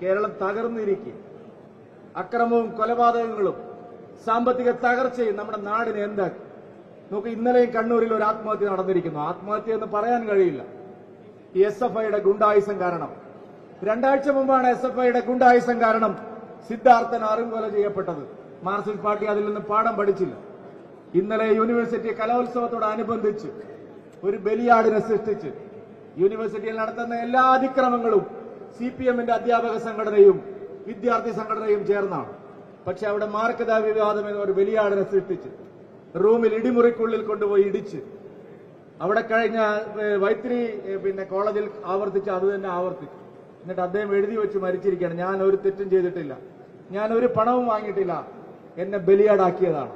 കേരളം തകർന്നിരിക്കും. അക്രമവും കൊലപാതകങ്ങളും സാമ്പത്തിക തകർച്ചയും നമ്മുടെ നാടിനെ എന്താക്കി? നോക്ക്, ഇന്നലെയും കണ്ണൂരിൽ ഒരു ആത്മഹത്യ നടന്നിരിക്കുന്നു. ആത്മഹത്യ എന്ന് പറയാൻ കഴിയില്ല. ഈ SFIയുടെ ഗുണ്ടായുസം കാരണം. 2 ആഴ്ച മുമ്പാണ് SFIയുടെ ഗുണ്ടായുസം കാരണം സിദ്ധാർത്ഥൻ അറുംകൊല ചെയ്യപ്പെട്ടത്. മാർക്സിസ്റ്റ് പാർട്ടി അതിൽ നിന്ന് പാഠം പഠിച്ചില്ല. ഇന്നലെ യൂണിവേഴ്സിറ്റി കലോത്സവത്തോടനുബന്ധിച്ച് ഒരു ബലിയാടിനെ സൃഷ്ടിച്ച് യൂണിവേഴ്സിറ്റിയിൽ നടത്തുന്ന എല്ലാ അതിക്രമങ്ങളും CPMന്റെ അധ്യാപക സംഘടനയും വിദ്യാർത്ഥി സംഘടനയും ചേർന്നാണ്. പക്ഷെ അവിടെ മാർക്കത വിവാദം എന്ന ഒരു ബലിയാടിനെ സൃഷ്ടിച്ച് റൂമിൽ ഇടിമുറിക്കുള്ളിൽ കൊണ്ടുപോയി ഇടിച്ച് അവിടെ കഴിഞ്ഞ വൈത്തിരി കോളേജിൽ ആവർത്തിച്ച് അത് തന്നെ ആവർത്തിച്ചു. എന്നിട്ട് അദ്ദേഹം എഴുതി വെച്ച് മരിച്ചിരിക്കുകയാണ്, ഞാൻ ഒരു തെറ്റും ചെയ്തിട്ടില്ല, ഞാൻ ഒരു പണവും വാങ്ങിയിട്ടില്ല, എന്നെ ബലിയാടാക്കിയതാണ്.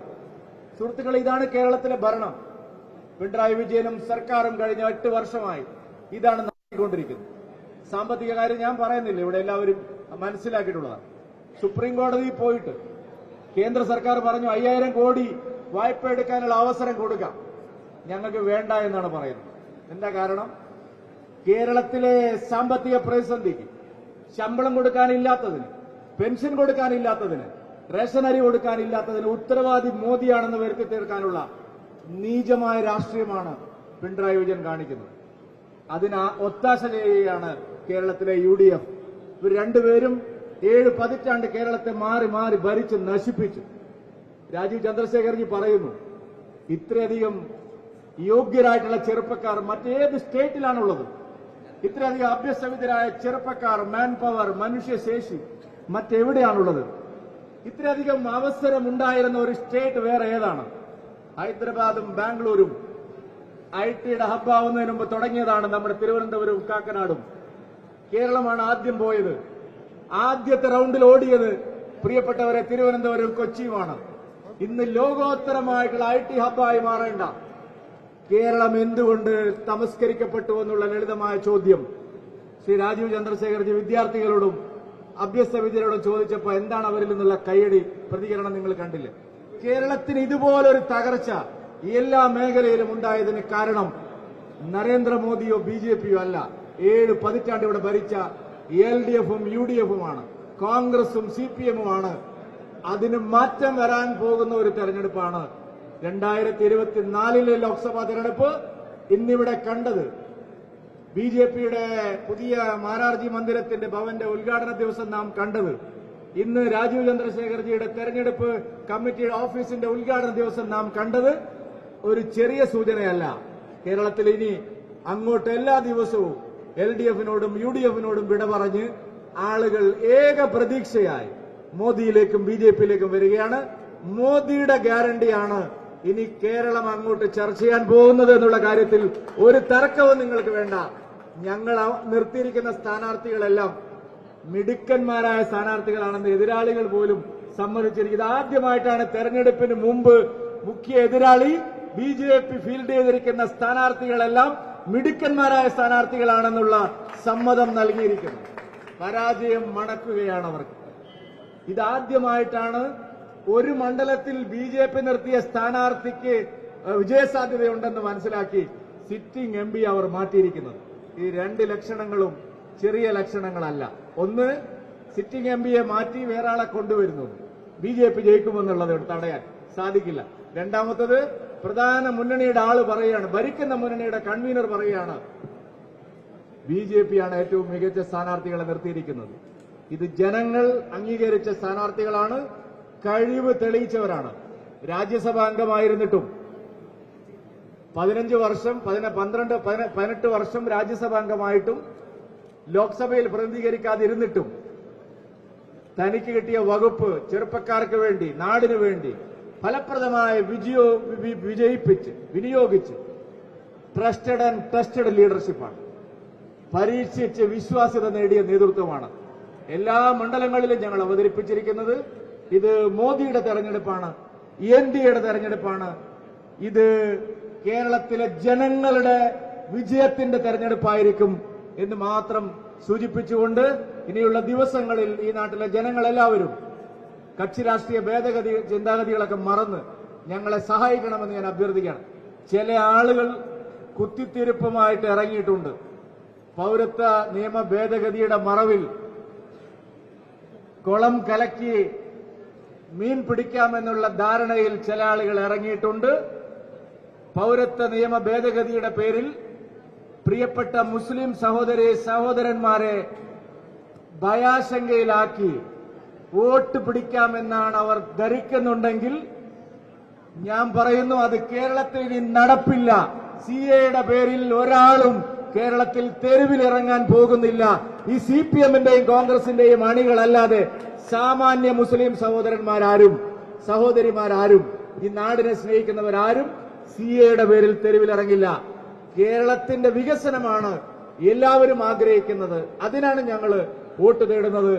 സുഹൃത്തുക്കളെ, ഇതാണ് കേരളത്തിലെ ഭരണം. പിണറായി വിജയനും സർക്കാരും കഴിഞ്ഞ 8 വർഷമായി ഇതാണ് നടത്തിക്കൊണ്ടിരിക്കുന്നത്. സാമ്പത്തിക കാര്യം ഞാൻ പറയുന്നില്ല, ഇവിടെ എല്ലാവരും മനസ്സിലാക്കിയിട്ടുള്ളതാണ്. സുപ്രീം കോടതിയിൽ പോയിട്ട് കേന്ദ്ര സർക്കാർ പറഞ്ഞു 5000 കോടി വായ്പ എടുക്കാനുള്ള അവസരം കൊടുക്കാം. ഞങ്ങൾക്ക് വേണ്ട എന്നാണ് പറയുന്നത്. എന്താ കാരണം? കേരളത്തിലെ സാമ്പത്തിക പ്രതിസന്ധിക്ക് ശമ്പളം കൊടുക്കാനില്ലാത്തതിന്, പെൻഷൻ കൊടുക്കാനില്ലാത്തതിന്, റേഷൻ അരി കൊടുക്കാനില്ലാത്തതിന് ഉത്തരവാദി മോദിയാണെന്ന് വരുത്തി തീർക്കാനുള്ള നീചമായ രാഷ്ട്രീയമാണ് പിണറായി വിജയൻ കാണിക്കുന്നത്. അതിന് ഒത്താശ ചെയ്യുകയാണ് കേരളത്തിലെ UDF. ഇവർ രണ്ടുപേരും 7 പതിറ്റാണ്ട് കേരളത്തെ മാറി മാറി ഭരിച്ച് നശിപ്പിച്ചു. രാജീവ് ചന്ദ്രശേഖർജി പറയുന്നു, ഇത്രയധികം യോഗ്യരായിട്ടുള്ള ചെറുപ്പക്കാർ മറ്റേത് സ്റ്റേറ്റിലാണുള്ളത്? ഇത്രയധികം അഭ്യസ്തവിദ്യരായ ചെറുപ്പക്കാർ, മാൻ പവർ, മനുഷ്യശേഷി മറ്റെവിടെയാണുള്ളത്? ഇത്രയധികം അവസരം ഉണ്ടായിരുന്ന ഒരു സ്റ്റേറ്റ് വേറെ ഏതാണ്? ഹൈദരാബാദും ബാംഗ്ലൂരും IT-യുടെ ഹബ്ബാവുന്നതിന് മുമ്പ് തുടങ്ങിയതാണ് നമ്മുടെ തിരുവനന്തപുരവും കാക്കനാടും. കേരളമാണ് ആദ്യം പോയത്. ആദ്യത്തെ റൌണ്ടിൽ ഓടിയത് പ്രിയപ്പെട്ടവരെ തിരുവനന്തപുരവും കൊച്ചിയുമാണ്. ഇന്ന് ലോകോത്തരമായിട്ടുള്ള IT ഹബ്ബായി മാറേണ്ട കേരളം എന്തുകൊണ്ട് തമസ്കരിക്കപ്പെട്ടു എന്നുള്ള ലളിതമായ ചോദ്യം ശ്രീ രാജീവ് ചന്ദ്രശേഖർജി വിദ്യാർത്ഥികളോടും അഭ്യസ്തവിദ്യരോടും ചോദിച്ചപ്പോൾ എന്താണ് അവരിൽ നിന്നുള്ള കയ്യടി പ്രതികരണം നിങ്ങൾ കണ്ടില്ലേ? കേരളത്തിന് ഇതുപോലൊരു തകർച്ച എല്ലാ മേഖലയിലും ഉണ്ടായതിന് കാരണം നരേന്ദ്രമോദിയോ BJPയോ അല്ല, 7 പതിറ്റാണ്ട് ഇവിടെ ഭരിച്ച LDFും UDFുമാണ്, കോൺഗ്രസും CPMുമാണ്. അതിന് മാറ്റം വരാൻ പോകുന്ന ഒരു തെരഞ്ഞെടുപ്പാണ് 2024 ലോക്സഭാ തെരഞ്ഞെടുപ്പ്. ഇന്നിവിടെ കണ്ടത് BJPയുടെ പുതിയ മാരാർജി മന്ദിരത്തിന്റെ ഭവന്റെ ഉദ്ഘാടന ദിവസം നാം കണ്ടത്, ഇന്ന് രാജീവ് ചന്ദ്രശേഖർജിയുടെ തെരഞ്ഞെടുപ്പ് കമ്മിറ്റിയുടെ ഓഫീസിന്റെ ഉദ്ഘാടന ദിവസം നാം കണ്ടത് ഒരു ചെറിയ സൂചനയല്ല. കേരളത്തിൽ ഇനി അങ്ങോട്ട് എല്ലാ ദിവസവും LDFിനോടും UDFിനോടും വിട പറഞ്ഞ് ആളുകൾ ഏക പ്രതീക്ഷയായി മോദിയിലേക്കും BJPയിലേക്കും വരികയാണ്. മോദിയുടെ ഗ്യാരണ്ടിയാണ് ഇനി കേരളം അങ്ങോട്ട് ചർച്ച ചെയ്യാൻ പോകുന്നത് എന്നുള്ള കാര്യത്തിൽ ഒരു തർക്കവും നിങ്ങൾക്ക് വേണ്ട. ഞങ്ങൾ നിർത്തിയിരിക്കുന്ന സ്ഥാനാർത്ഥികളെല്ലാം മിടുക്കന്മാരായ സ്ഥാനാർത്ഥികളാണെന്ന് എതിരാളികൾ പോലും സമ്മതിച്ചിരിക്കുന്നത്. ആദ്യമായിട്ടാണ് തെരഞ്ഞെടുപ്പിന് മുമ്പ് മുഖ്യ എതിരാളി BJP ഫീൽഡ് ചെയ്തിരിക്കുന്ന സ്ഥാനാർത്ഥികളെല്ലാം മിടുക്കന്മാരായ സ്ഥാനാർത്ഥികളാണെന്നുള്ള സമ്മതം നൽകിയിരിക്കുന്നത്. പരാജയം മണക്കുകയാണ് അവർക്ക്. ഇതാദ്യമായിട്ടാണ് ഒരു മണ്ഡലത്തിൽ BJP നിർത്തിയ സ്ഥാനാർത്ഥിക്ക് വിജയസാധ്യതയുണ്ടെന്ന് മനസ്സിലാക്കി സിറ്റിംഗ് MP അവർ മാറ്റിയിരിക്കുന്നത്. ഈ 2 ലക്ഷണങ്ങളും ചെറിയ ലക്ഷണങ്ങളല്ല. ഒന്ന്, സിറ്റിംഗ് MPയെ മാറ്റി വേറെ ആളെ കൊണ്ടുവരുന്നു. BJP ജയിക്കുമെന്നുള്ളത് തടയാൻ സാധിക്കില്ല. രണ്ടാമത്തത്, പ്രധാന മുന്നണിയുടെ ആള് പറയുകയാണ്, ഭരിക്കുന്ന മുന്നണിയുടെ കൺവീനർ പറയുകയാണ്, BJPയാണ് ഏറ്റവും മികച്ച സ്ഥാനാർത്ഥികളെ നിർത്തിയിരിക്കുന്നത്. ഇത് ജനങ്ങൾ അംഗീകരിച്ച സ്ഥാനാർത്ഥികളാണ്, കഴിവ് തെളിയിച്ചവരാണ്. രാജ്യസഭാ അംഗമായിരുന്നിട്ടും 15 വർഷം 18 വർഷം രാജ്യസഭാ അംഗമായിട്ടും ലോക്സഭയിൽ പ്രതിനിധീകരിക്കാതിരുന്നിട്ടും തനിക്ക് കിട്ടിയ വകുപ്പ് ചെറുപ്പക്കാർക്ക് വേണ്ടി, നാടിനു വേണ്ടി ഫലപ്രദമായ വിനിയോഗിച്ച് ട്രസ്റ്റഡ് ആൻഡ് ടെസ്റ്റഡ് ലീഡർഷിപ്പാണ്. പരീക്ഷിച്ച് വിശ്വാസ്യത നേടിയ നേതൃത്വമാണ് എല്ലാ മണ്ഡലങ്ങളിലും ഞങ്ങൾ അവതരിപ്പിച്ചിരിക്കുന്നത്. ഇത് മോദിയുടെ തെരഞ്ഞെടുപ്പാണ്, NDAയുടെ തെരഞ്ഞെടുപ്പാണ്. ഇത് കേരളത്തിലെ ജനങ്ങളുടെ വിജയത്തിന്റെ തെരഞ്ഞെടുപ്പായിരിക്കും എന്ന് മാത്രം സൂചിപ്പിച്ചുകൊണ്ട് ഇനിയുള്ള ദിവസങ്ങളിൽ ഈ നാട്ടിലെ ജനങ്ങളെല്ലാവരും കക്ഷി രാഷ്ട്രീയ ഭേദഗതി ചിന്താഗതികളൊക്കെ മറന്ന് ഞങ്ങളെ സഹായിക്കണമെന്ന് ഞാൻ അഭ്യർത്ഥിക്കുകയാണ്. ചില ആളുകൾ കുത്തിത്തിരിപ്പുമായിട്ട് ഇറങ്ങിയിട്ടുണ്ട്. പൌരത്വ നിയമ ഭേദഗതിയുടെ മറവിൽ കുളം കലക്കി മീൻ പിടിക്കാമെന്നുള്ള ധാരണയിൽ ചില ആളുകൾ ഇറങ്ങിയിട്ടുണ്ട്. പൌരത്വ നിയമ ഭേദഗതിയുടെ പേരിൽ പ്രിയപ്പെട്ട മുസ്ലിം സഹോദരന്മാരെ ഭയാശങ്കയിലാക്കി വോട്ട് പിടിക്കാമെന്നാണ് അവർ ധരിക്കുന്നുണ്ടെങ്കിൽ ഞാൻ പറയുന്നു, അത് കേരളത്തിൽ ഇനി നടപ്പില്ല. സിഎയുടെ പേരിൽ ഒരാളും കേരളത്തിൽ തെരുവിലിറങ്ങാൻ പോകുന്നില്ല. ഈ സിപിഎമ്മിന്റെയും കോൺഗ്രസിന്റെയും അണികളല്ലാതെ സാമാന്യ മുസ്ലിം സഹോദരിമാരാരും ഈ നാടിനെ സ്നേഹിക്കുന്നവരാരും സിഎയുടെ പേരിൽ തെരുവിലിറങ്ങില്ല. കേരളത്തിന്റെ വികസനമാണ് എല്ലാവരും ആഗ്രഹിക്കുന്നത്. അതിനാണ് ഞങ്ങൾ വോട്ട് തേടുന്നത്.